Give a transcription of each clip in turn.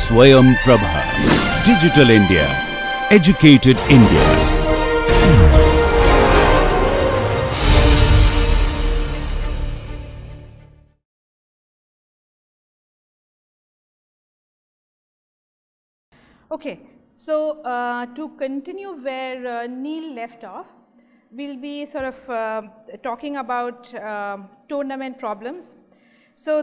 Swayam Prabha. Digital India. Educated India. Okay, so to continue where Neil left off, we'll be sort of talking about tournament problems. So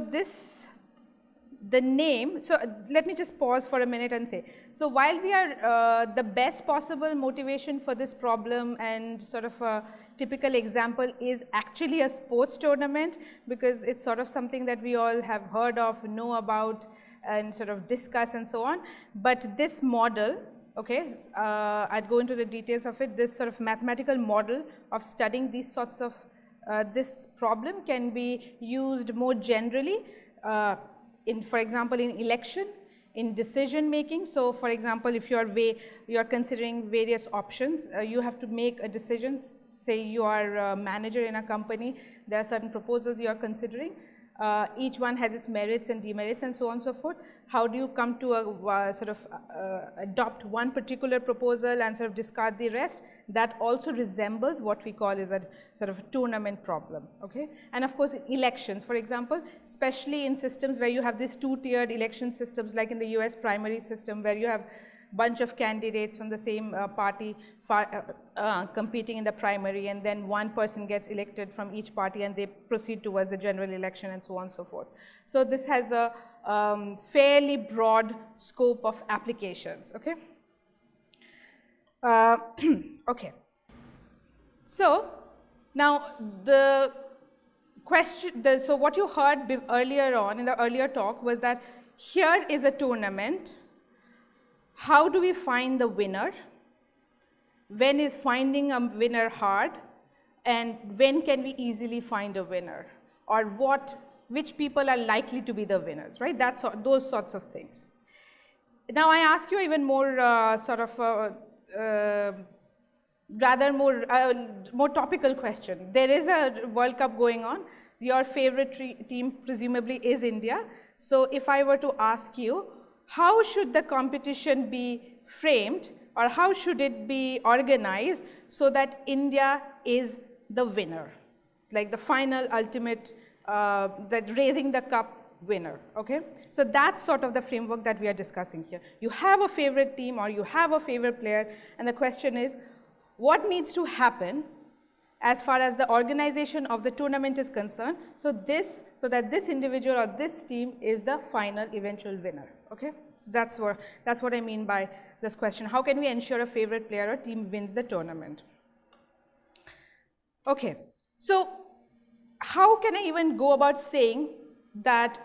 the name, so let me just pause for a minute and say, so while we are the best possible motivation for this problem and sort of a typical example is actually a sports tournament, because it's sort of something that we all have heard of, know about and sort of discuss and so on. But this model, okay, I'd go into the details of it, this sort of mathematical model of studying these sorts of, this problem can be used more generally for example, in election, in decision making. So, for example, if you are considering various options, you have to make a decision. Say you are a manager in a company, there are certain proposals you are considering. Each one has its merits and demerits and so on and so forth. How do you come to a sort of adopt one particular proposal and sort of discard the rest? That also resembles what we call is a sort of a tournament problem. Okay? And of course, elections, for example, especially in systems where you have these two-tiered election systems, like in the US primary system, where you have bunch of candidates from the same party competing in the primary, and then one person gets elected from each party and they proceed towards the general election and so on and so forth. So this has a fairly broad scope of applications. Okay. Okay. So now the question, so what you heard earlier on in the earlier talk was that here is a tournament. How do we find the winner? When is finding a winner hard? And when can we easily find a winner? Or which people are likely to be the winners, right? Those sorts of things. Now I ask you even more sort of rather more topical question. There is a World Cup going on. Your favorite team presumably is India. So if I were to ask you, how should the competition be framed, or how should it be organized so that India is the winner, like the final ultimate, that raising the cup winner, okay? So that's sort of the framework that we are discussing here. You have a favorite team or you have a favorite player, and the question is, what needs to happen as far as the organization of the tournament is concerned, so that this individual or this team is the final eventual winner, okay? So that's what I mean by this question. How can we ensure a favorite player or team wins the tournament? Okay, so how can I even go about saying that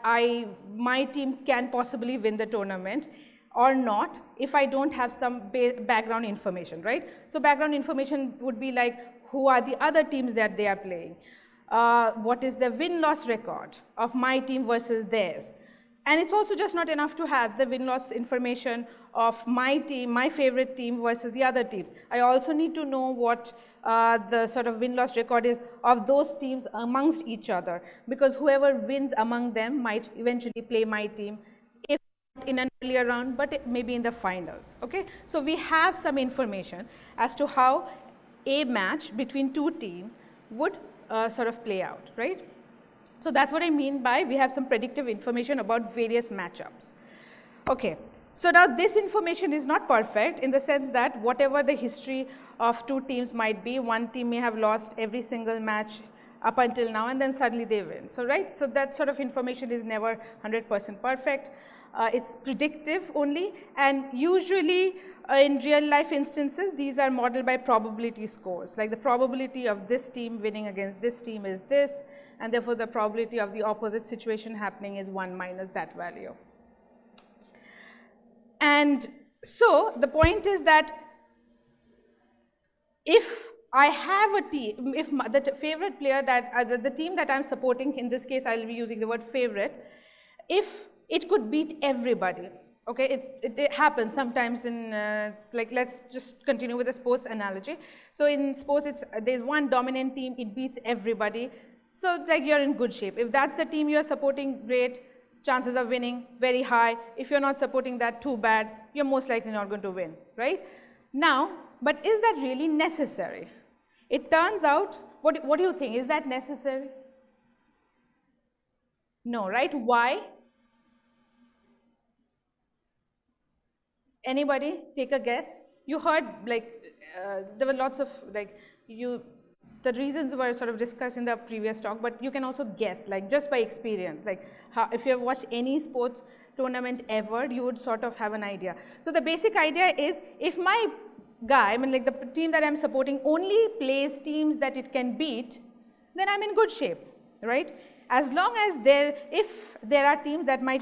my team can possibly win the tournament or not if I don't have some background information, right? So background information would be like, who are the other teams that they are playing? What is the win-loss record of my team versus theirs? And it's also just not enough to have the win-loss information of my team, my favorite team versus the other teams. I also need to know what the sort of win-loss record is of those teams amongst each other, because whoever wins among them might eventually play my team, if not in an earlier round, but maybe in the finals. Okay? So we have some information as to how a match between two teams would sort of play out, right? So that's what I mean by we have some predictive information about various matchups. Okay, so now this information is not perfect in the sense that whatever the history of two teams might be, one team may have lost every single match up until now and then suddenly they win. So, right, so that sort of information is never 100% perfect. It's predictive only, and usually in real life instances these are modeled by probability scores, like the probability of this team winning against this team is this, and therefore the probability of the opposite situation happening is 1 minus that value. And so the point is that if I have a team, if the favorite player that the team that I'm supporting, in this case I'll be using the word favorite, if it could beat everybody, okay, it happens sometimes in, it's like, let's just continue with the sports analogy. So in sports, there's one dominant team, it beats everybody, so like you're in good shape. If that's the team you're supporting, great. chances of winning very high. If you're not supporting that, too bad, you're most likely not going to win, right? Now, but is that really necessary? It turns out, what do you think? Is that necessary? No, right? Why? Anybody take a guess? You heard like there were lots of like the reasons were sort of discussed in the previous talk, but you can also guess like just by experience, like how, if you have watched any sports tournament ever, you would sort of have an idea. So the basic idea is, if my guy, I mean like the team that I'm supporting only plays teams that it can beat, then I'm in good shape, right? As long as if there are teams that my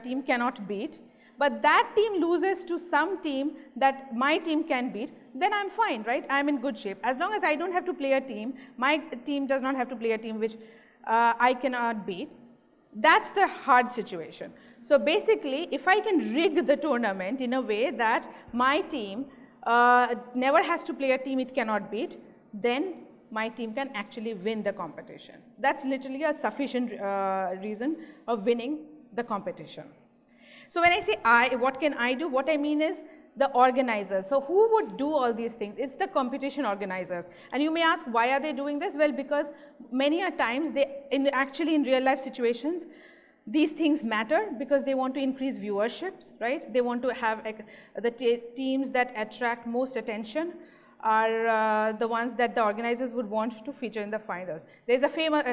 team cannot beat, but that team loses to some team that my team can beat, then I'm fine, right? I'm in good shape. As long as I don't have to play a team, my team does not have to play a team which I cannot beat, that's the hard situation. So basically, if I can rig the tournament in a way that my team never has to play a team it cannot beat, then my team can actually win the competition. That's literally a sufficient reason of winning the competition. So when I say what can I do? What I mean is the organizers. So who would do all these things? It's the competition organizers. And you may ask, why are they doing this? Well, because many a times actually in real life situations, these things matter because they want to increase viewerships, right? They want to have the teams that attract most attention are the ones that the organizers would want to feature in the final. There's a famous,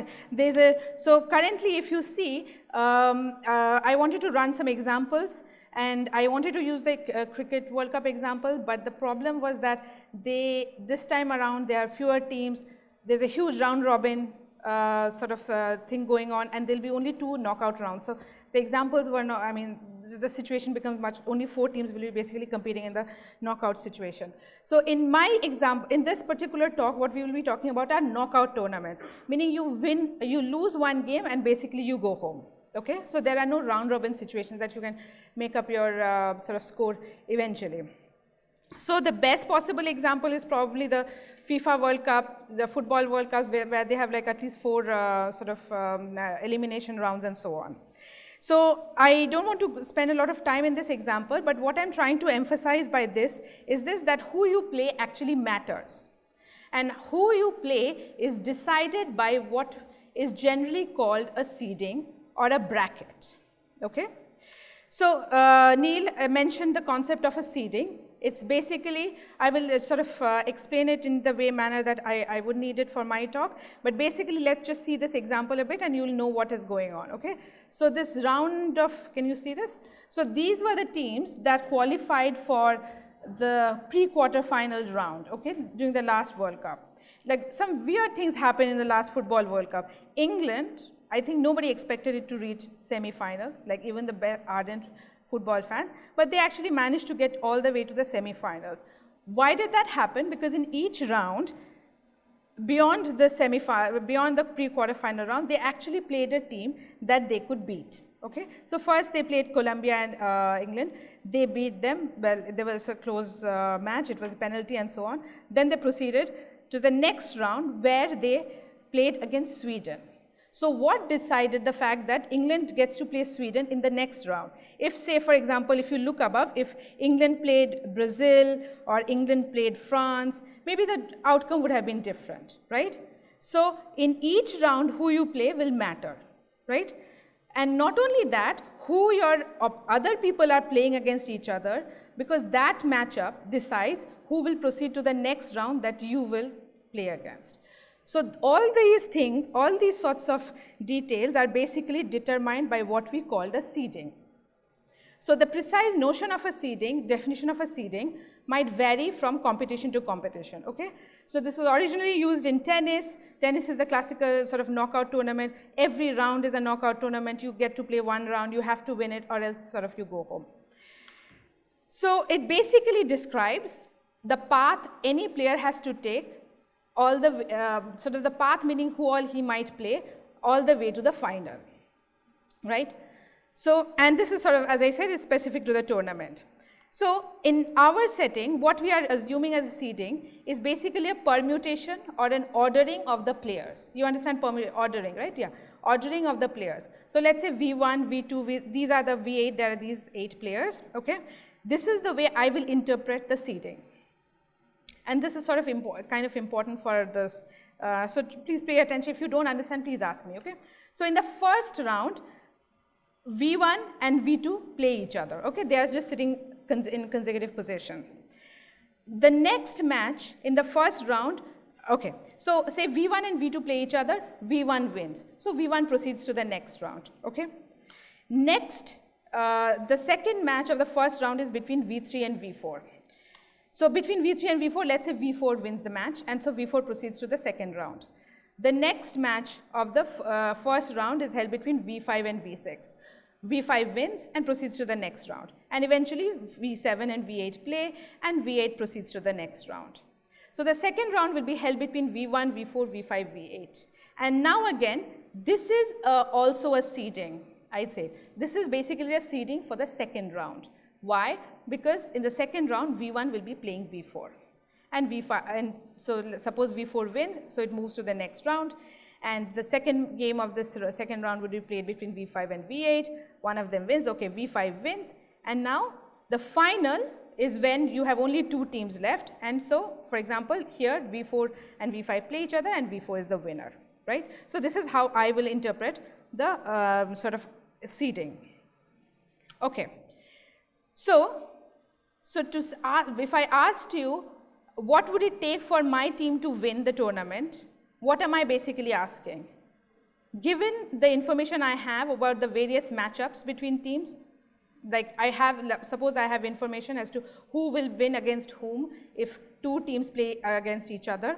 so currently if you see, I wanted to run some examples and I wanted to use the Cricket World Cup example, but the problem was that this time around there are fewer teams, there's a huge round robin thing going on, and there'll be only 2 knockout rounds. So the examples were not, I mean, the situation becomes only 4 teams will be basically competing in the knockout situation. So in my example, in this particular talk, what we will be talking about are knockout tournaments, meaning you lose one game and basically you go home. Okay, so there are no round robin situations that you can make up your score eventually. So the best possible example is probably the FIFA World Cup, the Football World Cups, where they have like at least 4 elimination rounds and so on. So I don't want to spend a lot of time in this example, but what I'm trying to emphasize by this is that who you play actually matters. And who you play is decided by what is generally called a seeding or a bracket. Okay? So Neil mentioned the concept of a seeding. It's basically, I will explain it in the manner that I would need it for my talk, but basically let's just see this example a bit and you'll know what is going on, okay? So this round of, can you see this? So these were the teams that qualified for the pre-quarter final round, okay, during the last World Cup. Like some weird things happened in the last Football World Cup. England, I think nobody expected it to reach semi-finals, like even the ardent football fans, but they actually managed to get all the way to the semi-finals. Why did that happen? Because in each round, beyond the pre-quarter final round, they actually played a team that they could beat. Okay, so first they played Colombia and England. They beat them. Well, there was a close match. It was a penalty and so on. Then they proceeded to the next round where they played against Sweden. So what decided the fact that England gets to play Sweden in the next round? If, say, for example, if you look above, if England played Brazil or England played France, maybe the outcome would have been different, right? So in each round, who you play will matter, right? And not only that, who your other people are playing against each other, because that matchup decides who will proceed to the next round that you will play against. So all these things, all these sorts of details are basically determined by what we call the seeding. So the precise notion of a seeding, definition of a seeding, might vary from competition to competition, okay? So this was originally used in tennis. Tennis is a classical sort of knockout tournament. Every round is a knockout tournament. You get to play one round, you have to win it, or else sort of you go home. So it basically describes the path any player has to take, all the the path meaning who all he might play all the way to the final, right? So, and this is sort of, as I said, is specific to the tournament. So, in our setting, what we are assuming as a seeding is basically a permutation or an ordering of the players. You understand ordering, right? Yeah, ordering of the players. So, let us say V1, V2, these are the V8, there are these 8 players, okay. This is the way I will interpret the seeding. And this is sort of kind of important for this. So, please pay attention. If you do not understand, please ask me, okay. So, in the first round, V1 and V2 play each other, okay. They are just sitting in consecutive position. The next match in the first round, okay, so say V1 and V2 play each other, V1 wins. So, V1 proceeds to the next round, okay. Next, the second match of the first round is between V3 and V4. So, between V3 and V4, let us say V4 wins the match, and so V4 proceeds to the second round. The next match of the first round is held between V5 and V6. V5 wins and proceeds to the next round, and eventually V7 and V8 play, and V8 proceeds to the next round. So, the second round will be held between V1, V4, V5, V8. And now again, this is also a seeding, I say. This is basically a seeding for the second round. Why? Because in the second round, V1 will be playing V4 and V5, and so suppose V4 wins, so it moves to the next round. And the second game of this second round would be played between V5 and V8. One of them wins, okay, V5 wins. And now the final is when you have only 2 teams left. And so, for example, here V4 and V5 play each other, and V4 is the winner, right. So, this is how I will interpret the sort of seeding. Okay. So if I asked you, what would it take for my team to win the tournament? What am I basically asking? Given the information I have about the various matchups between teams, like suppose I have information as to who will win against whom if 2 teams play against each other.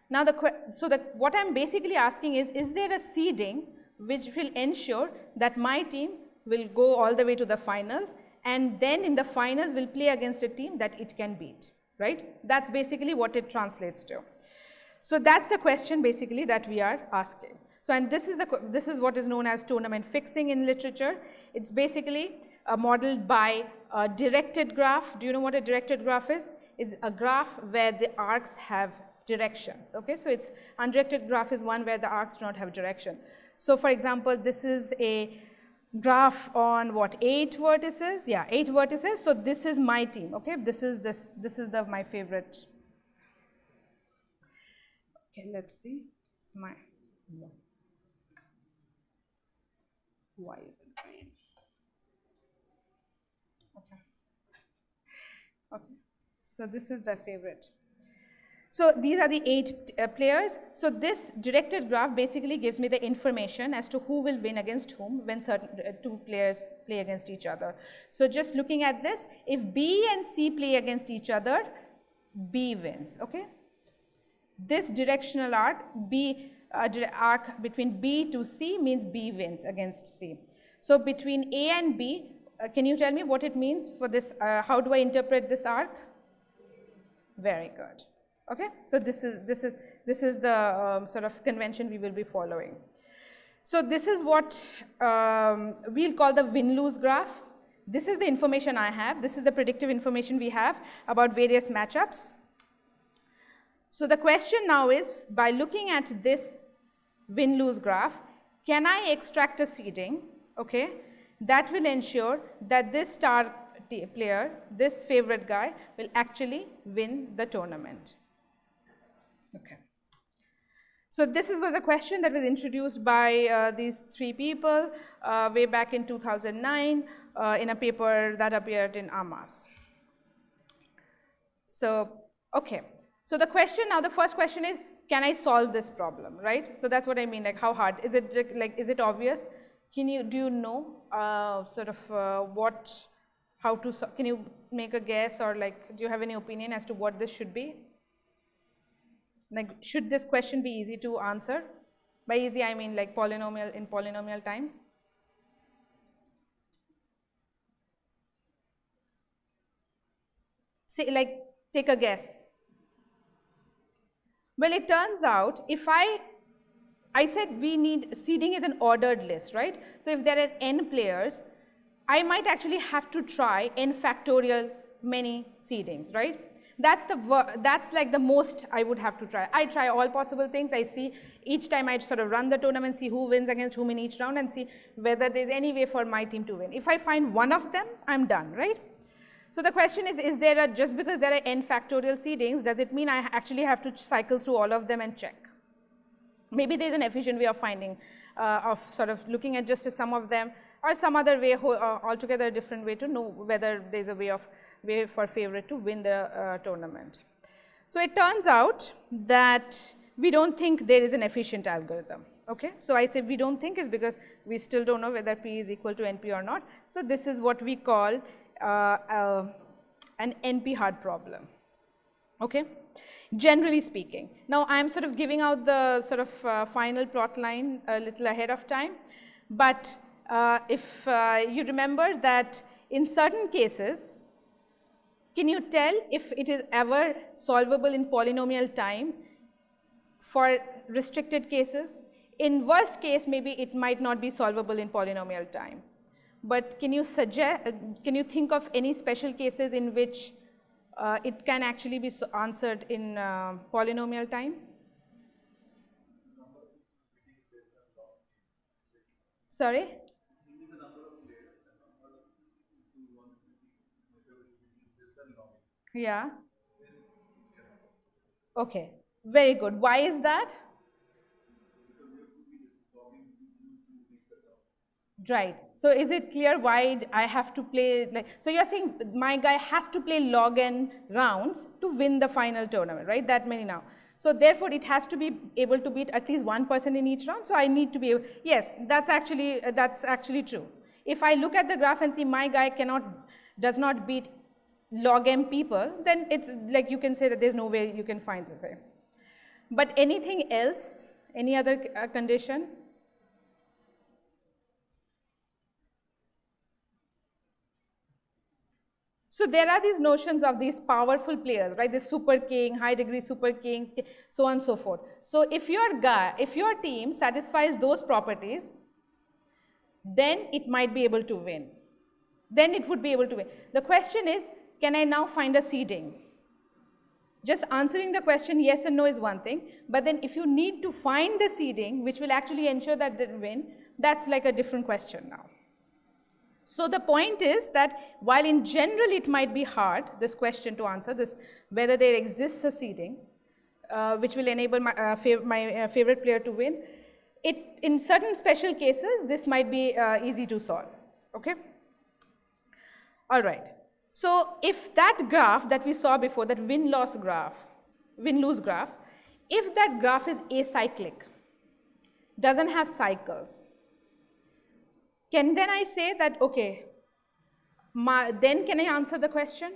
Now, what I am basically asking is there a seeding which will ensure that my team will go all the way to the finals, and then in the finals will play against a team that it can beat, right? That is basically what it translates to. So, that is the question basically that we are asking. So, and this is what is known as tournament fixing in literature. It is basically modeled by a directed graph. Do you know what a directed graph is? It is a graph where the arcs have directions, okay. So, it's undirected graph is one where the arcs do not have direction. So, for example, this is a graph on what, 8 vertices? Yeah, 8 vertices. So, this is my team, okay. This is my favorite. Okay, let's see. It's my why is it green? Okay. Okay. So, this is the favorite. So, these are the 8 players. So, this directed graph basically gives me the information as to who will win against whom when certain 2 players play against each other. So, just looking at this, if B and C play against each other, B wins, okay. This directional arc, arc between B to C means B wins against C. So, between A and B, can you tell me what it means for this? How do I interpret this arc? Very good. Okay. So, this is the sort of convention we will be following. So, this is what we will call the win-lose graph. This is the information I have. This is the predictive information we have about various matchups. So, the question now is, by looking at this win-lose graph, can I extract a seeding, okay, that will ensure that this star player, this favorite guy, will actually win the tournament. Okay. So, this was a question that was introduced by these 3 people way back in 2009 in a paper that appeared in AMAS. So, okay. So, the question now, the first question is, can I solve this problem, right? So, that is what I mean, like how hard, is it like, is it obvious? Do you know sort of can you make a guess, or like, do you have any opinion as to what this should be? Like, should this question be easy to answer? By easy, I mean like in polynomial time. Say, like, take a guess. Well, it turns out, if I said we need, seeding is an ordered list, right? So, if there are n players, I might actually have to try n factorial many seedings, right? That's like the most I would have to try. I try all possible things. I see each time I sort of run the tournament, see who wins against whom in each round, and see whether there's any way for my team to win. If I find one of them, I'm done, right? So the question is there just because there are n factorial seedings, does it mean I actually have to cycle through all of them and check? Maybe there's an efficient way of finding, of sort of looking at just some of them, or some other way, altogether a different way to know whether there's a way for favorite to win the tournament. So it turns out that we don't think there is an efficient algorithm. Okay, so I say we don't think is because we still don't know whether P is equal to NP or not. So this is what we call an NP hard problem. Okay, generally speaking. Now I am sort of giving out the sort of final plot line a little ahead of time, but if you remember that in certain cases, can you tell if it is ever solvable in polynomial time for restricted cases? In worst case, maybe it might not be solvable in polynomial time. But can you think of any special cases in which it can actually be answered in polynomial time? Sorry? Yeah. Okay, very good. Why is that? Right. So is it clear why I have to play, like, so you're saying my guy has to play log n rounds to win the final tournament, right? That many now. So therefore it has to be able to beat at least one person in each round. So I need to be able, yes, that's actually true. If I look at the graph and see my guy does not beat log m people, then it's like you can say that there's no way you can find the thing. But anything else, any other condition? So there are these notions of these powerful players, right? The super king, high degree super kings, so on and so forth. So if your team satisfies those properties, then it might be able to win. Then it would be able to win. The question is, can I now find a seeding? Just answering the question yes and no is one thing, but then if you need to find the seeding, which will actually ensure that they win, that's like a different question now. So the point is that while in general it might be hard, this question to answer, this whether there exists a seeding which will enable my favorite player to win, in certain special cases this might be easy to solve. Okay. All right. So if that graph that we saw before, that win-lose graph, if that graph is acyclic, doesn't have cycles, can then I say that, okay, then can I answer the question?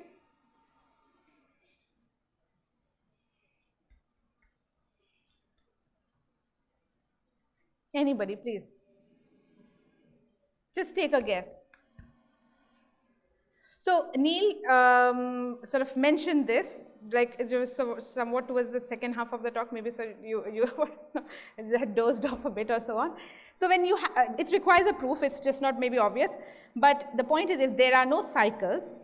Anybody, please. Just take a guess. So Neil sort of mentioned this, like it was somewhat towards the second half of the talk, maybe so you had dozed off a bit or so on. So when it requires a proof, it's just not maybe obvious, but the point is if there are no cycles,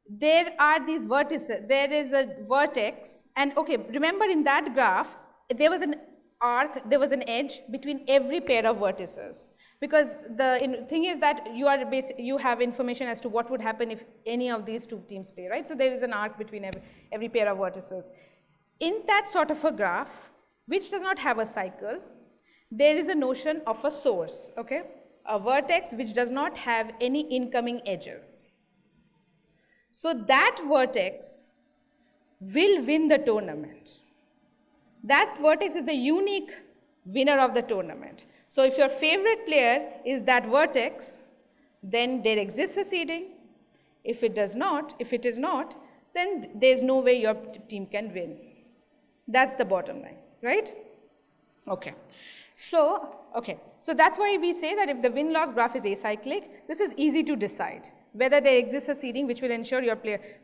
there are these vertices, there is a vertex, and okay, remember in that graph, there was an arc, there was an edge between every pair of vertices. Because the thing is that you have information as to what would happen if any of these two teams play, right? So there is an arc between every pair of vertices. In that sort of a graph, which does not have a cycle, there is a notion of a source, okay? A vertex which does not have any incoming edges. So that vertex will win the tournament. That vertex is the unique winner of the tournament. So if your favorite player is that vertex, then there exists a seeding. If it is not, then there's no way your team can win. That's the bottom line, right? Okay. So that's why we say that if the win-loss graph is acyclic, this is easy to decide whether there exists a seeding which will ensure your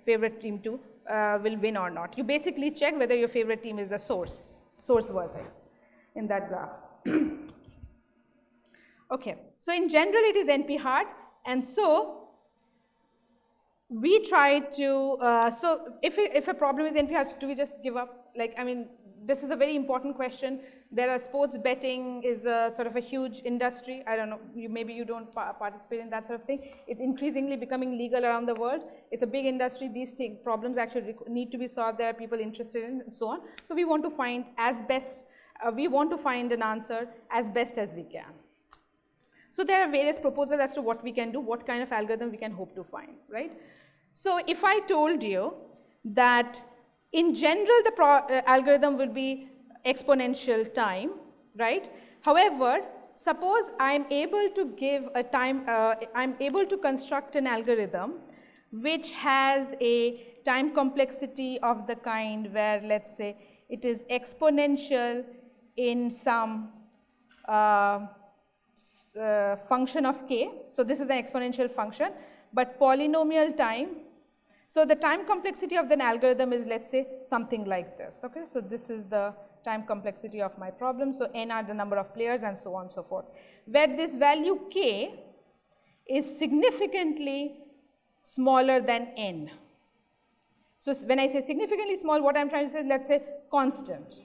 favorite team will win or not. You basically check whether your favorite team is the source vertex in that graph. Okay, So in general, it is NP hard, and so we try to, so if a problem is NP hard, do we just give up? Like, I mean, this is a very important question. There are sports betting is a sort of a huge industry. I don't know, maybe you don't participate in that sort of thing. It's increasingly becoming legal around the world. It's a big industry. These problems actually need to be solved. There are people interested in, and so on. So we want to find we want to find an answer as best as we can. So there are various proposals as to what we can do, what kind of algorithm we can hope to find, right? So if I told you that in general, the algorithm will be exponential time, right? However, suppose I'm able to give a time, I'm able to construct an algorithm which has a time complexity of the kind where, let's say, it is exponential in some function of k. So this is an exponential function, but polynomial time. So the time complexity of an algorithm is, let's say, something like this. Okay, so this is the time complexity of my problem. So n are the number of players, and so on and so forth, where this value k is significantly smaller than n. So when I say significantly small, what I'm trying to say is, let's say, constant.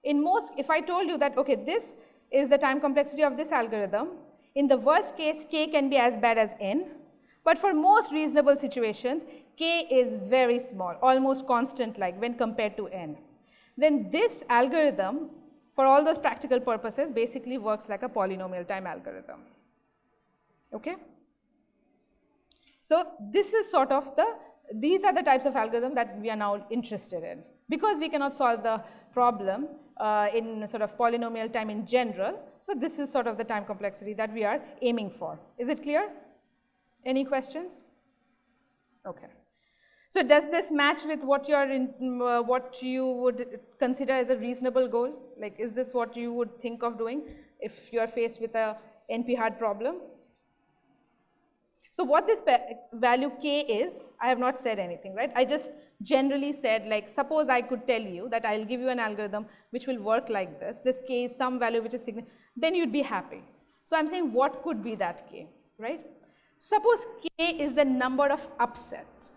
In most, if I told you that, okay, this is the time complexity of this algorithm, in the worst case, k can be as bad as n. But for most reasonable situations, k is very small, almost constant like when compared to n. Then this algorithm, for all those practical purposes, basically works like a polynomial time algorithm. Okay? So this is sort of these are the types of algorithm that we are now interested in. Because we cannot solve the problem in sort of polynomial time in general, so this is sort of the time complexity that we are aiming for. Is it clear? Any questions? Okay. So does this match with what what you would consider as a reasonable goal? Like, is this what you would think of doing if you are faced with a NP-hard problem? So what this value k is, I have not said anything, right? I just generally said, like, suppose I could tell you that I'll give you an algorithm which will work like this. This k is some value which is significant. Then you'd be happy. So I'm saying, what could be that k, right? Suppose k is the number of upset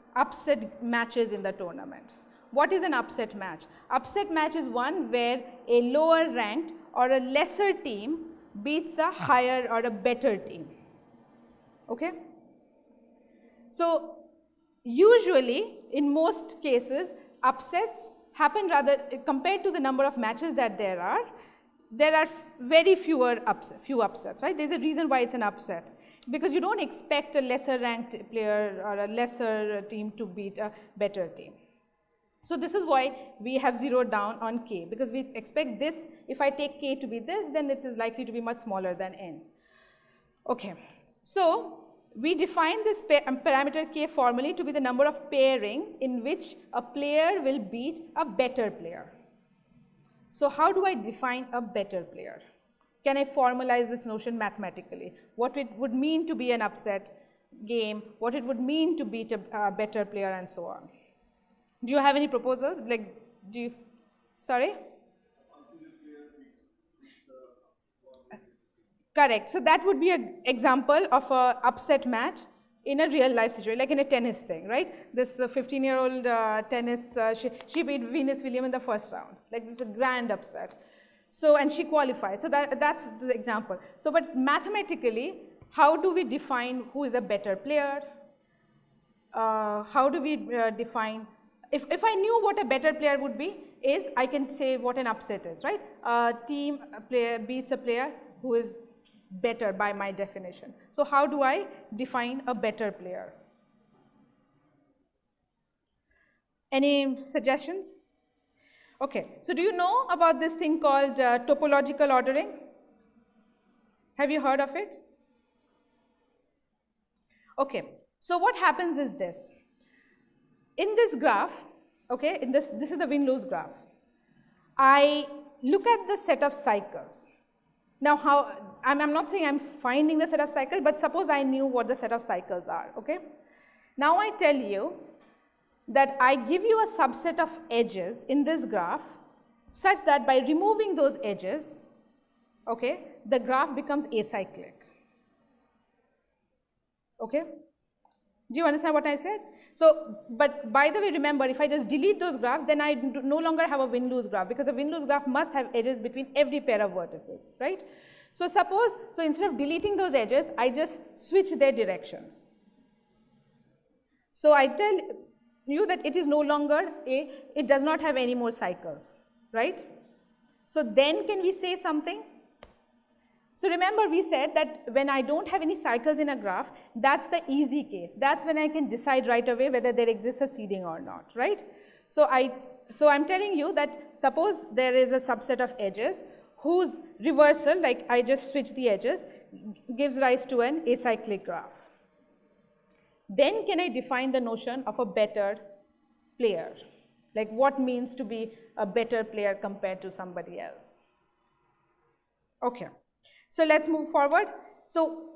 matches in the tournament. What is an upset match? Upset match is one where a lower ranked or a lesser team beats a higher or a better team. Okay? So usually, in most cases, upsets happen rather, compared to the number of matches that there are very few upsets, right? There's a reason why it's an upset. Because you don't expect a lesser ranked player or a lesser team to beat a better team. So this is why we have zeroed down on k, because we expect this, if I take k to be this, then it is likely to be much smaller than n. Okay, so we define this parameter k formally to be the number of pairings in which a player will beat a better player. So how do I define a better player? Can I formalize this notion mathematically? What it would mean to be an upset game, what it would mean to beat a better player, and so on. Do you have any proposals? Like, do you, sorry? Correct. So that would be an example of an upset match in a real life situation, like in a tennis thing, right? This 15-year-old tennis, she beat Venus Williams in the first round. Like, this is a grand upset. So, and she qualified. So that's the example. So, but mathematically, how do we define who is a better player? How do we define, if I knew what a better player would be, is I can say what an upset is, right? A team player beats a player who is better by my definition. So how do I define a better player? Any suggestions? Okay, so do you know about this thing called topological ordering? Have you heard of it? Okay, so what happens is this. In this graph, okay, this is the win-lose graph. I look at the set of cycles. Now, I'm not saying I'm finding the set of cycles, but suppose I knew what the set of cycles are, okay? Now I tell you that I give you a subset of edges in this graph such that by removing those edges, okay, the graph becomes acyclic. Okay. Do you understand what I said? So, but by the way, remember, if I just delete those graphs, then I no longer have a win-lose graph, because a win-lose graph must have edges between every pair of vertices, right? So suppose, so instead of deleting those edges, I just switch their directions. So I tell you that it is no longer it does not have any more cycles, right? So then can we say something? So remember, we said that when I don't have any cycles in a graph, that's the easy case. That's when I can decide right away whether there exists a seeding or not, right? So I'm telling you that suppose there is a subset of edges whose reversal, like I just switch the edges, gives rise to an acyclic graph. Then can I define the notion of a better player? Like what means to be a better player compared to somebody else? Okay. So let's move forward. So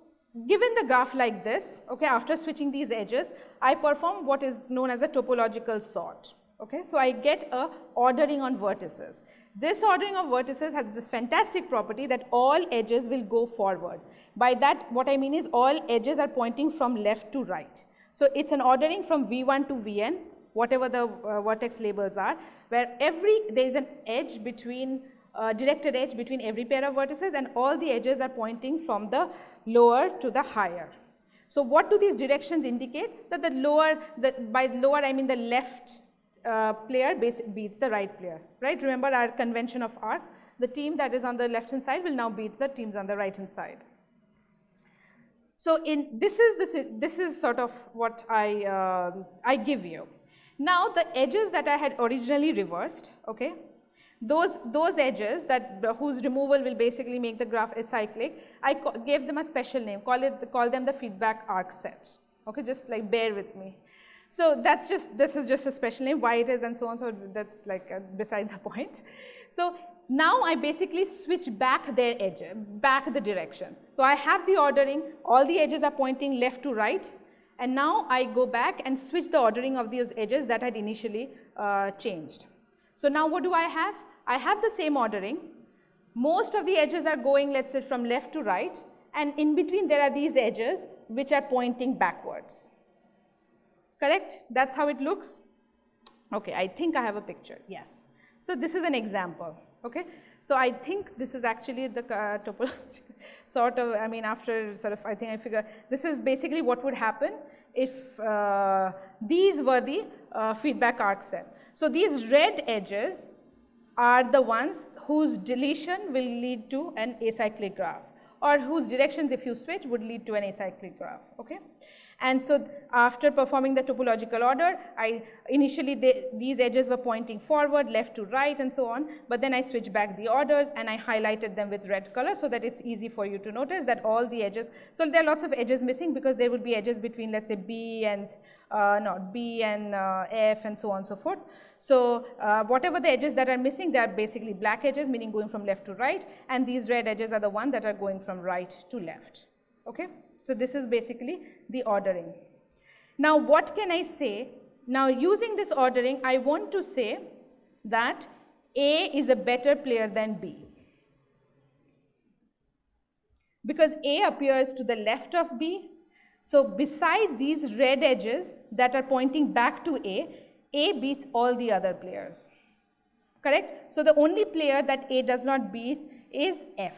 given the graph like this, okay, after switching these edges, I perform what is known as a topological sort. Okay, so I get a ordering on vertices. This ordering of vertices has this fantastic property that all edges will go forward. By that, what I mean is all edges are pointing from left to right. So it's an ordering from V1 to Vn, whatever the vertex labels are, where there is an edge between directed edge between every pair of vertices, and all the edges are pointing from the lower to the higher. So what do these directions indicate? That by lower I mean the left player beats the right player, right? Remember our convention of arcs. The team that is on the left hand side will now beat the teams on the right hand side. So this is sort of what I give you. Now the edges that I had originally reversed, okay, those edges whose removal will basically make the graph acyclic, I gave them a special name, call them the feedback arc set. Okay, just like bear with me. So this is just a special name, why it is and so on, so that's like beside the point. So now I basically switch back their edges, back the direction. So I have the ordering, all the edges are pointing left to right, and now I go back and switch the ordering of these edges that had initially changed. So now what do I have? I have the same ordering. Most of the edges are going, let's say, from left to right, and in between there are these edges which are pointing backwards. Correct? That's how it looks. Okay, I think I have a picture. Yes. So this is an example. Okay. So I think this is actually the topology sort of, I mean, after sort of, I think I figure this is basically what would happen if these were the feedback arc set. So these red edges are the ones whose deletion will lead to an acyclic graph, or whose directions, if you switch, would lead to an acyclic graph. Okay. And so after performing the topological order, initially these edges were pointing forward, left to right, and so on, but then I switched back the orders and I highlighted them with red color so that it's easy for you to notice that all the edges, so there are lots of edges missing because there would be edges between, let's say, B and F and so on and so forth. So whatever the edges that are missing, they are basically black edges, meaning going from left to right, and these red edges are the ones that are going from right to left. Okay. So this is basically the ordering. Now what can I say? Now using this ordering, I want to say that A is a better player than B, because A appears to the left of B. So besides these red edges that are pointing back to A beats all the other players. Correct? So the only player that A does not beat is F.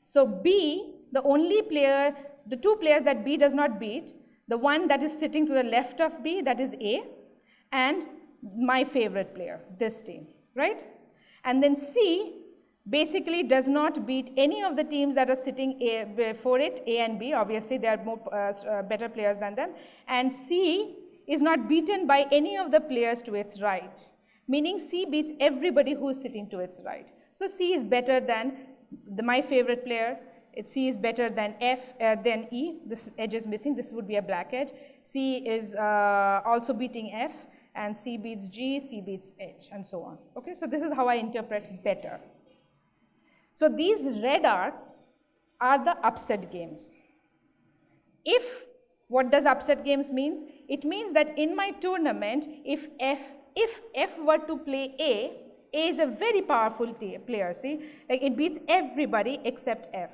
So B, the only player, the two players that B does not beat, the one that is sitting to the left of B, that is A, and my favorite player, this team, right? And then C basically does not beat any of the teams that are sitting before it, A and B. Obviously, they are more better players than them. And C is not beaten by any of the players to its right, meaning C beats everybody who is sitting to its right. So C is better than my favorite player. C is better than than E. This edge is missing. This would be a black edge. C is also beating F, and C beats G, C beats H, and so on. Okay, so this is how I interpret better. So these red arcs are the upset games. What does upset games mean? It means that in my tournament, if F were to play A is a very powerful player. See, like it beats everybody except F.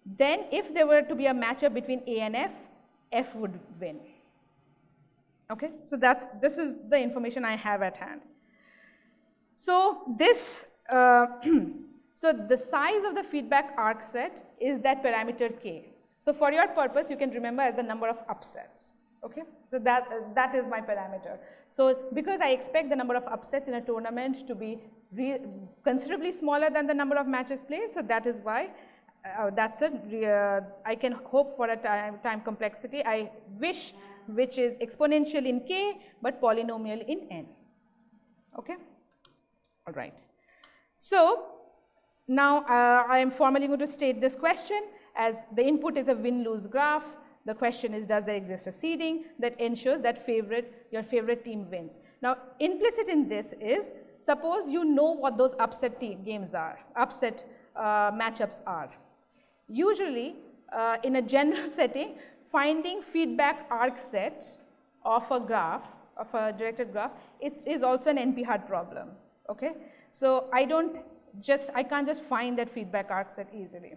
then if there were to be a matchup between A and F would win. Okay, so this is the information I have at hand. So this, so the size of the feedback arc set is that parameter k. So for your purpose, you can remember as the number of upsets. Okay, so that is my parameter. So because I expect the number of upsets in a tournament to be considerably smaller than the number of matches played, so that is why that's it. I can hope for a time complexity I wish which is exponential in k but polynomial in n. Okay, all right. So now I am formally going to state this question as the input is a win-lose graph. The question is, does there exist a seeding that ensures that your favorite team wins? Now implicit in this is, suppose you know what those upset games are, upset matchups are. Usually in a general setting, finding feedback arc set of a graph, of a directed graph, it is also an NP-hard problem. Okay, so I can't just find that feedback arc set easily.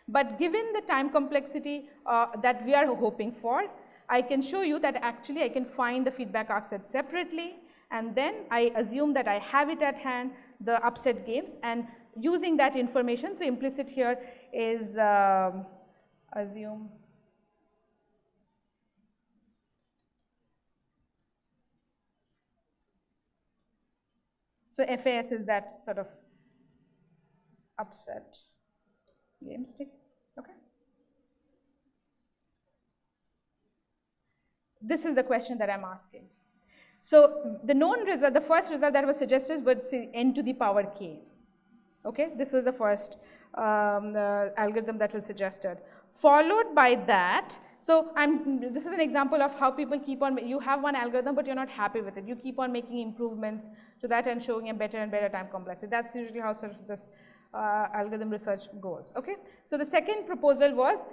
But given the time complexity that we are hoping for, I can show you that actually I can find the feedback arc set separately, and then I assume that I have it at hand, the upset games, and using that information. So implicit here is assume so FAS is that sort of upset game stick. Okay, this is the question that I'm asking. So the known result, the first result that was suggested was n to the power k. Okay, this was the first algorithm that was suggested. Followed by that, so this is an example of how people keep on, you have one algorithm but you're not happy with it. You keep on making improvements to that and showing a better and better time complexity. That's usually how sort of this algorithm research goes. Okay, so the second proposal was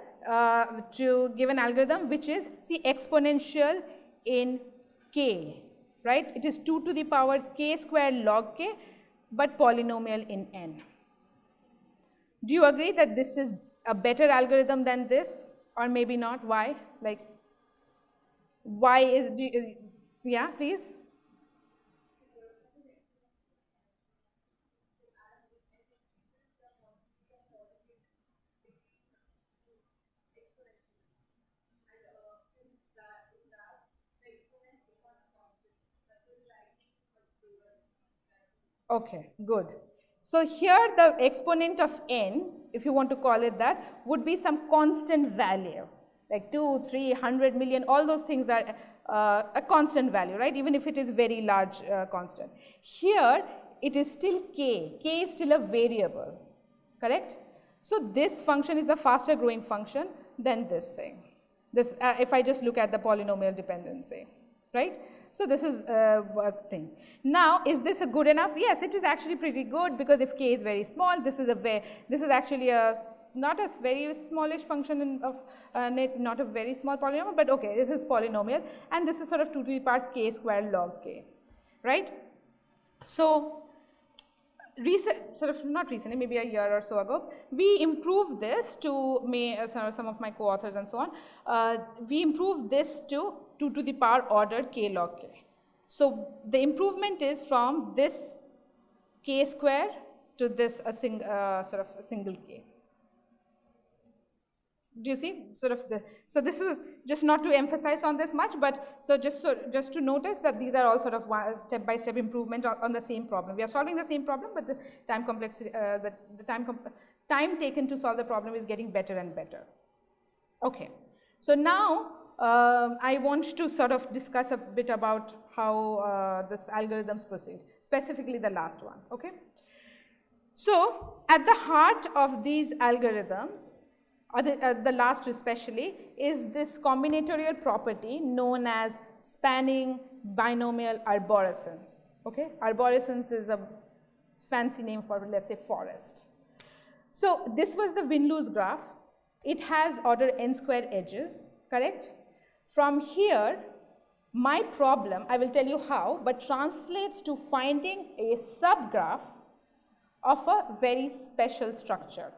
to give an algorithm which is, see, exponential in k, right? It is 2 to the power k square log k, but polynomial in n. Do you agree that this is a better algorithm than this, or maybe not? Why? Like, why is, yeah, please. Okay, good. So here the exponent of n, if you want to call it that, would be some constant value, like 2, 3, 100 million, all those things are a constant value, right? Even if it is very large constant. Here it is still k is still a variable, correct? So this function is a faster growing function than this thing. This, if I just look at the polynomial dependency, right? So this is a thing. Now, is this a good enough? Yes, it is actually pretty good, because if k is very small, this is actually not a very smallish function of not a very small polynomial, but okay, this is polynomial, and this is sort of 2 to the power k square log k, right? So not recently, maybe a year or so ago, we improved this to some of my co-authors and so on. We improved this to 2 to the power ordered k log k. So the improvement is from this k square to this sort of a single k. Do you see sort of so this is just not to emphasize on this much, but so just to notice that these are all sort of step-by-step improvement on the same problem. We are solving the same problem, but the time complexity, the time taken to solve the problem is getting better and better. Okay, so now I want to sort of discuss a bit about how this algorithms proceed, specifically the last one. Okay, so at the heart of these algorithms, the last especially, is this combinatorial property known as spanning binomial arborescence. Okay, arborescence is a fancy name for, let's say, forest. So this was the win-lose graph. It has order n square edges, correct? From here, my problem, I will tell you how, but translates to finding a subgraph of a very special structure.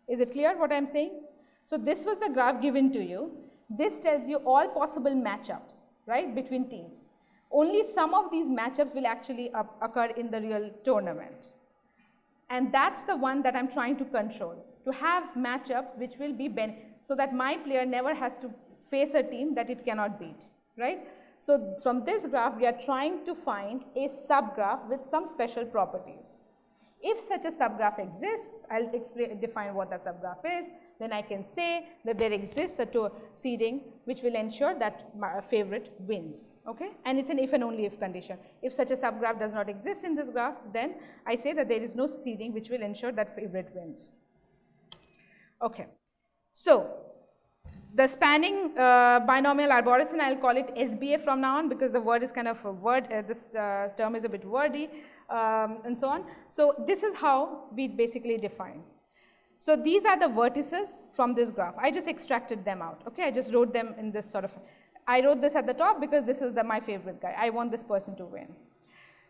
Is it clear what I am saying? So this was the graph given to you. This tells you all possible matchups, right, between teams. Only some of these matchups will actually occur in the real tournament. And that's the one that I'm trying to control, to have matchups which will be so that my player never has to face a team that it cannot beat, right? So from this graph, we are trying to find a subgraph with some special properties. If such a subgraph exists, I'll define what the subgraph is, then I can say that there exists a seeding which will ensure that my favorite wins, okay? And it's an if and only if condition. If such a subgraph does not exist in this graph, then I say that there is no seeding which will ensure that favorite wins. Okay, so the spanning binomial arborescence, I'll call it SBA from now on because the word is kind of a word, this term is a bit wordy and so on. So this is how we basically define. So these are the vertices from this graph. I just extracted them out, okay? I just wrote them in this sort of, I wrote this at the top because this is my favorite guy. I want this person to win.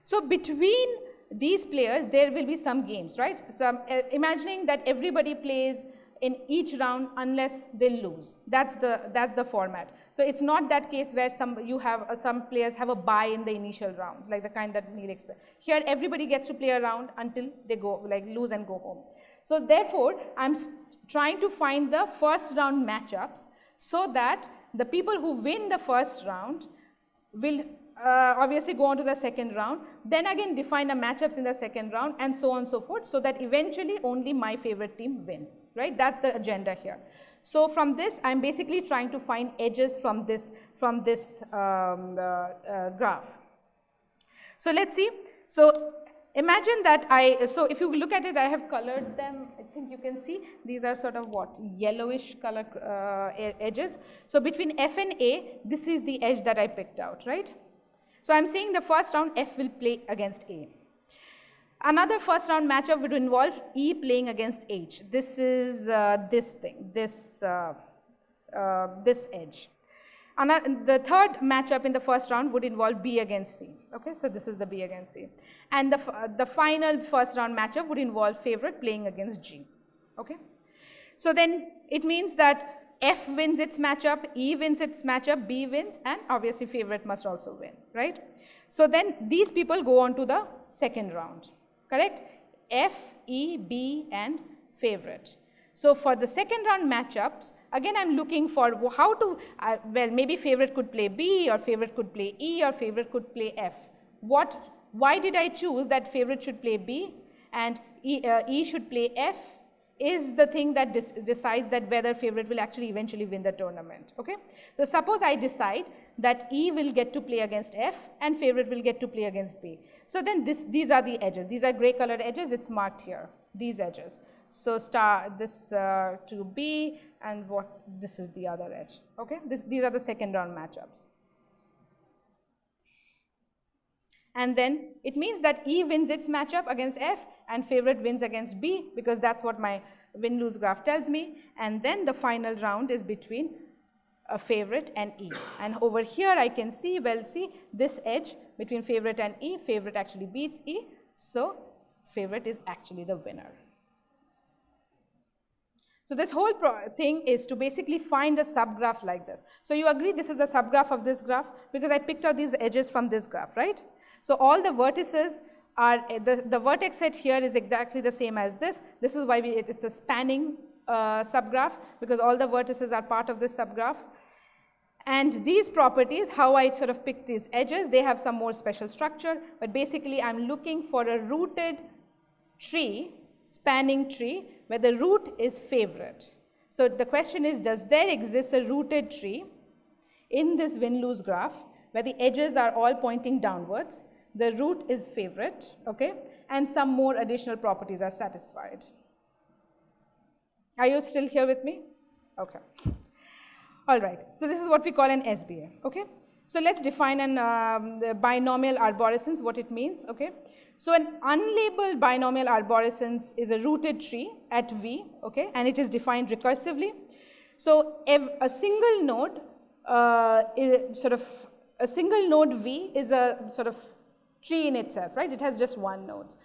So between these players, there will be some games, right? So imagining that everybody plays in each round unless they lose. That's the format. So it's not that case where some players have a bye in the initial rounds, like the kind that Neil explained. Here, everybody gets to play a round until they go, like, lose and go home. So therefore, I'm trying to find the first round matchups so that the people who win the first round will obviously go on to the second round, then again define the matchups in the second round and so on and so forth, so that eventually only my favorite team wins, right? That's the agenda here. So from this, I'm basically trying to find edges from this graph. So let's see. So imagine that so if you look at it, I have colored them. I think you can see these are sort of what, yellowish color edges. So between F and A, this is the edge that I picked out, right? So I'm saying the first round F will play against A. Another first round matchup would involve E playing against H. This is this thing, this edge. The third matchup in the first round would involve B against C. Okay, so this is the B against C. And the final first round matchup would involve favorite playing against G. Okay, so then it means that F wins its matchup, E wins its matchup, B wins, and obviously favorite must also win, right? So then these people go on to the second round, correct? F, E, B, and favorite. So for the second round matchups, again I'm looking for how to, well, maybe favorite could play B, or favorite could play E, or favorite could play F. Why did I choose that favorite should play B and E should play F? Is the thing that decides that whether favorite will actually eventually win the tournament, okay? So suppose I decide that E will get to play against F and favorite will get to play against B. So then these are the edges. These are gray colored edges. It's marked here, these edges. So this to B, and this is the other edge, okay? These are the second round matchups. And then it means that E wins its matchup against F and favorite wins against B, because that's what my win-lose graph tells me. And then the final round is between a favorite and E. And over here I can see, well, see this edge between favorite and E, favorite actually beats E. So favorite is actually the winner. So this whole thing is to basically find a subgraph like this. So you agree this is a subgraph of this graph because I picked out these edges from this graph, right? So all the vertices are, the vertex set here is exactly the same as this. This is why it's a spanning subgraph, because all the vertices are part of this subgraph. And these properties, how I sort of pick these edges, they have some more special structure, but basically I'm looking for a rooted tree, spanning tree, where the root is favorite. So the question is, does there exist a rooted tree in this win-lose graph where the edges are all pointing downwards, the root is favorite, okay, and some more additional properties are satisfied? Are you still here with me? Okay. All right. So this is what we call an SBA, okay? So let's define an binomial arborescence, what it means, okay? So an unlabeled binomial arborescence is a rooted tree at V, okay, and it is defined recursively. So a single node a single node V is a sort of tree in itself, right? It has just one node.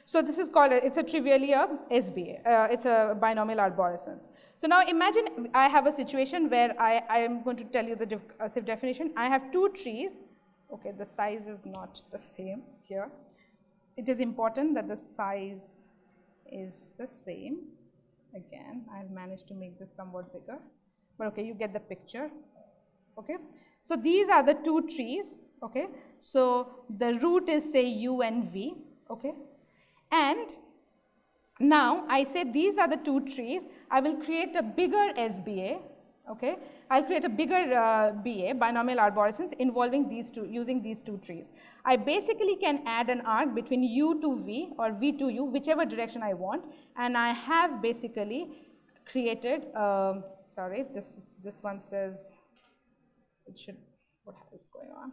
So this is called, it's a trivially a SBA, it's a binomial arborescence. So now imagine I have a situation where I am going to tell you the recursive definition. I have two trees, okay, the size is not the same here. It is important that the size is the same. Again, I have managed to make this somewhat bigger, but okay, you get the picture, okay. So these are the two trees, okay. So the root is say U and V, okay. And now I say these are the two trees, I will create a bigger SBA, okay. I will create a bigger BA, binomial arborescence, involving these two, using these two trees. I basically can add an arc between U to V or V to U, whichever direction I want, and I have basically created, sorry, this one says, it should, what is going on?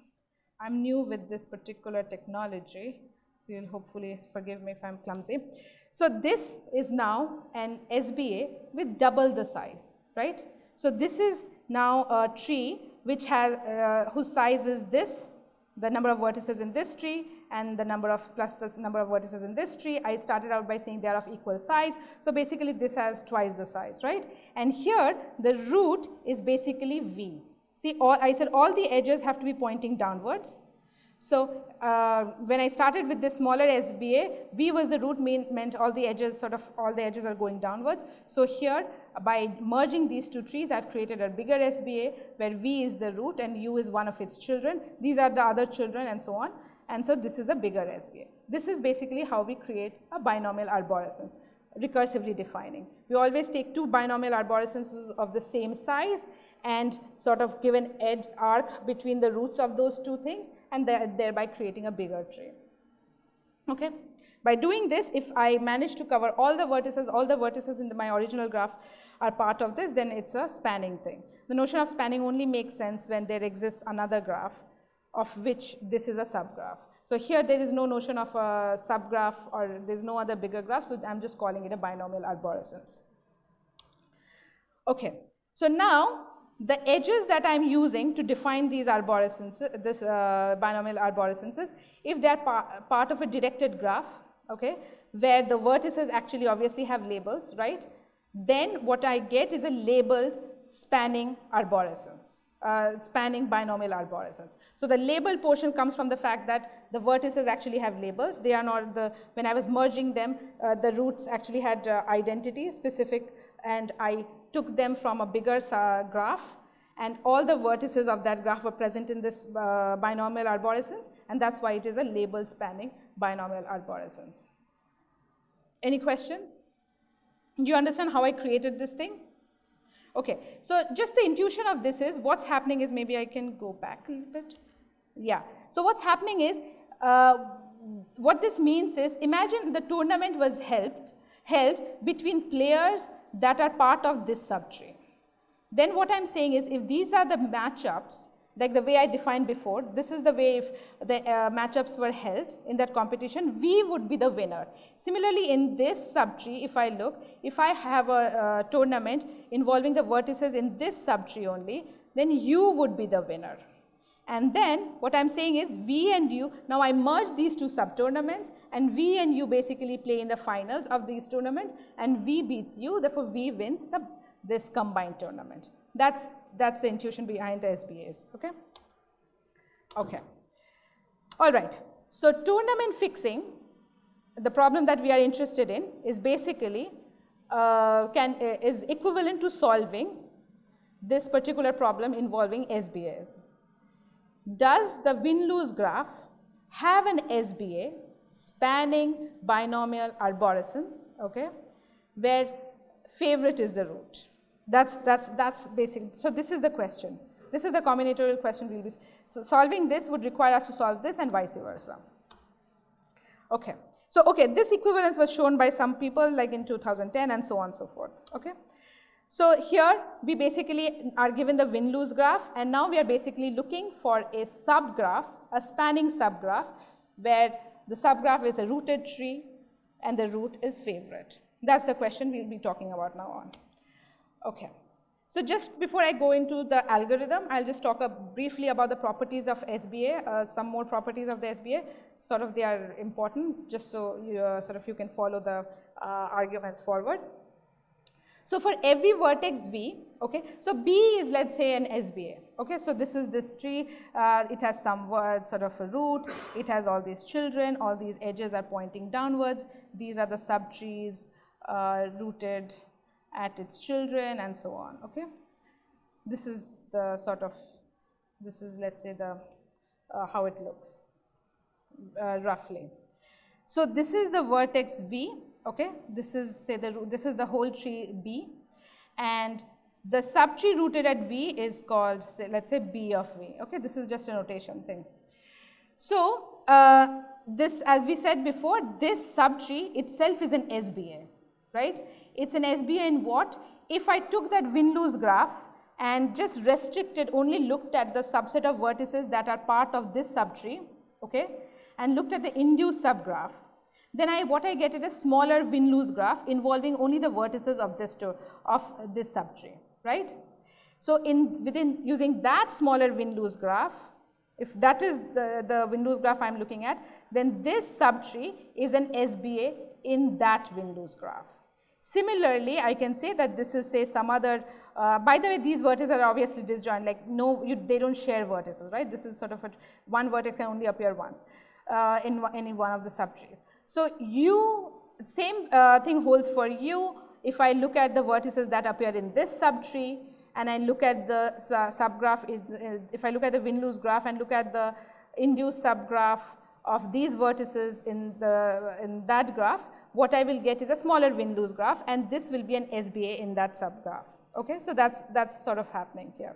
I'm new with this particular technology. So you'll hopefully forgive me if I'm clumsy. So this is now an SBA with double the size, right? So this is now a tree which has, whose size is this, the number of vertices in this tree, and the number of, plus the number of vertices in this tree. I started out by saying they are of equal size. So basically this has twice the size, right? And here the root is basically V. See, I said all the edges have to be pointing downwards. So when I started with this smaller SBA, V was the root, meant all the edges, sort of all the edges are going downwards. So here, by merging these two trees, I've created a bigger SBA where V is the root and U is one of its children. These are the other children and so on. And so this is a bigger SBA. This is basically how we create a binomial arborescence, recursively defining. We always take two binomial arborescences of the same size and sort of give an edge arc between the roots of those two things, and thereby creating a bigger tree. Okay. By doing this, if I manage to cover all the vertices in my original graph are part of this, then it's a spanning thing. The notion of spanning only makes sense when there exists another graph of which this is a subgraph. So here there is no notion of a subgraph, or there's no other bigger graph, so I'm just calling it a binomial arborescence. Okay. So now the edges that I'm using to define these arborescences, binomial arborescences, if they are part of a directed graph, okay, where the vertices actually obviously have labels, right, then what I get is a labeled spanning arborescence, spanning binomial arborescence. So the label portion comes from the fact that the vertices actually have labels. They are not when I was merging them, the roots actually had identities specific, and I took them from a bigger graph, and all the vertices of that graph were present in this binomial arborescence, and that's why it is a label spanning binomial arborescence. Any questions? Do you understand how I created this thing? Okay, so just the intuition of this is, what's happening is, maybe I can go back a little bit. Yeah, so what's happening is, what this means is, imagine the tournament was held between players that are part of this subtree. Then what I'm saying is, if these are the matchups, like the way I defined before, this is the way if the matchups were held in that competition, V would be the winner. Similarly, in this subtree, if I look, if I have a tournament involving the vertices in this subtree only, then U would be the winner. And then what I'm saying is, V and U, now I merge these two sub-tournaments, and V and U basically play in the finals of these tournaments, and V beats U, therefore V wins this combined tournament. That's the intuition behind the SBAs, okay? Okay. All right. So tournament fixing, the problem that we are interested in, is basically is equivalent to solving this particular problem involving SBAs. Does the win-lose graph have an SBA spanning binomial arborescence, okay, where favorite is the root? That's basic. So this is the question. This is the combinatorial question we'll be. So solving this would require us to solve this, and vice versa. Okay. So okay, this equivalence was shown by some people like in 2010 and so on and so forth. Okay. So here we basically are given the win-lose graph, and now we are basically looking for a subgraph, a spanning subgraph, where the subgraph is a rooted tree and the root is favorite. That's the question we'll be talking about now on. Okay. So just before I go into the algorithm, I'll just talk briefly about the properties of SBA, some more properties of the SBA, sort of they are important, just so you, you can follow the arguments forward. So for every vertex V, okay, so B is, let's say, an SBA, okay, so this is this tree, it has some sort of a root, it has all these children, all these edges are pointing downwards, these are the subtrees rooted at its children and so on, okay. This is the sort of, this is, let's say, the how it looks roughly. So this is the vertex V, okay, this is, say, this is the whole tree B, and the subtree rooted at V is called, say, let's say, B of V, okay, this is just a notation thing. So this, as we said before, this subtree itself is an SBA, right? It's an SBA in what? If I took that win-lose graph and just restricted, only looked at the subset of vertices that are part of this subtree, okay, and looked at the induced subgraph, then what I get is a smaller win-lose graph involving only the vertices of this subtree, right? So within using that smaller win-lose graph, if that is the win-lose graph I am looking at, then this subtree is an SBA in that win-lose graph. Similarly, I can say that this is, say, some other, by the way, these vertices are obviously disjoint, like they don't share vertices, right? This is sort of one vertex can only appear once in any one of the subtrees. So same thing holds for U. If I look at the vertices that appear in this subtree and I look at the subgraph, if I look at the win-lose graph and look at the induced subgraph of these vertices in that graph, what I will get is a smaller win-lose graph, and this will be an SBA in that subgraph. Okay, so that's sort of happening here.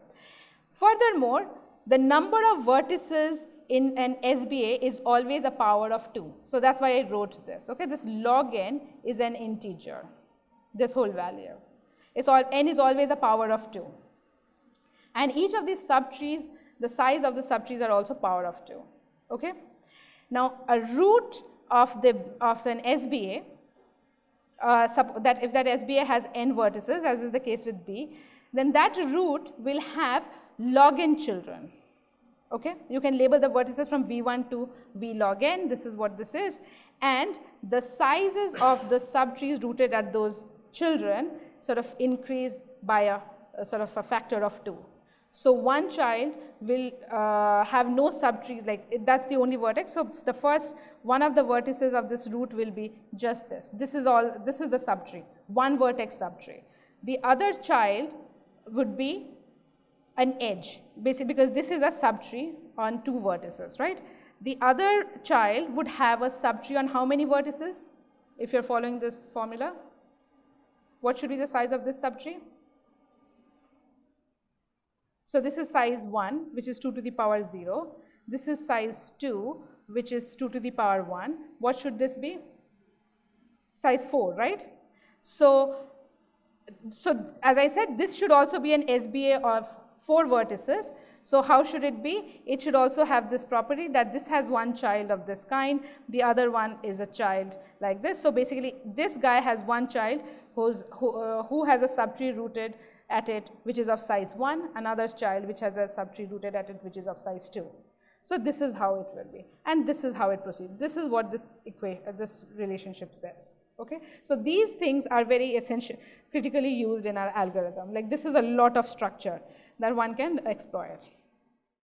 Furthermore, the number of vertices in an SBA is always a power of 2. So that's why I wrote this. Okay, this log n is an integer, this whole value. N is always a power of 2. And each of these subtrees, the size of the subtrees are also power of 2. Okay. Now, a root of an SBA, that if that SBA has n vertices, as is the case with B, then that root will have log n children. Okay, you can label the vertices from V1 to V log n. This is what this is, and the sizes of the subtrees rooted at those children sort of increase by a sort of a factor of 2. So one child will have no subtree, like that's the only vertex. So the first one of the vertices of this root will be just this. This is the subtree, one vertex subtree. The other child would be an edge, basically, because this is a subtree on 2 vertices, right? The other child would have a subtree on how many vertices? If you're following this formula, what should be the size of this subtree? So this is size 1, which is 2 to the power 0. This is size 2, which is 2 to the power 1. What should this be? Size 4, right? So as I said, this should also be an SBA of 4 vertices. So how should it be? It should also have this property that this has one child of this kind, the other one is a child like this. So basically, this guy has one child who has a subtree rooted at it which is of size 1, another child which has a subtree rooted at it which is of size 2. So this is how it will be, and this is how it proceeds. This is what this relationship says. Okay, so these things are very essential, critically used in our algorithm. Like this is a lot of structure that one can exploit.